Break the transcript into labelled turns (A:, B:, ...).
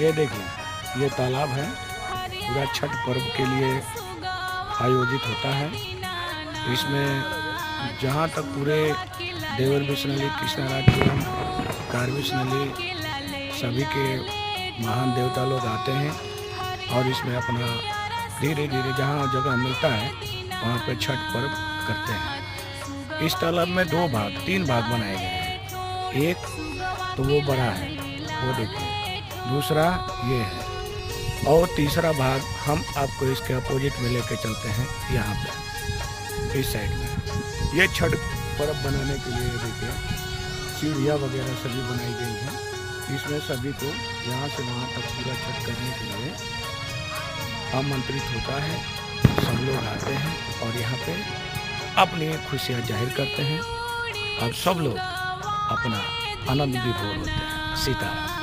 A: ये देखिए, ये तालाब है, पूरा छठ पर्व के लिए आयोजित होता है। इसमें जहाँ तक पूरे देवर बिश्नोई, कृष्णाराज्यम, कारविश्नोई सभी के महान देवता लोग आते हैं और इसमें अपना धीरे धीरे जहाँ जगह मिलता है वहाँ पे छठ पर्व करते हैं। इस तालाब में तीन भाग बनाए गए हैं। एक तो वो बड़ा है, वो देखिए, दूसरा ये है और तीसरा भाग हम आपको इसके अपोजिट में लेके चलते हैं। यहाँ पे इस साइड में ये छठ पर्व बनाने के लिए देखिए सीढ़ियाँ वगैरह सभी बनाई गई हैं। इसमें सभी को यहाँ से वहाँ तक पूरा छठ करने के लिए आमंत्रित होता है। सब लोग आते हैं और यहाँ पे अपनी खुशियाँ जाहिर करते हैं और सब लोग अपना आनंद विभोर होते हैं। सीताराम।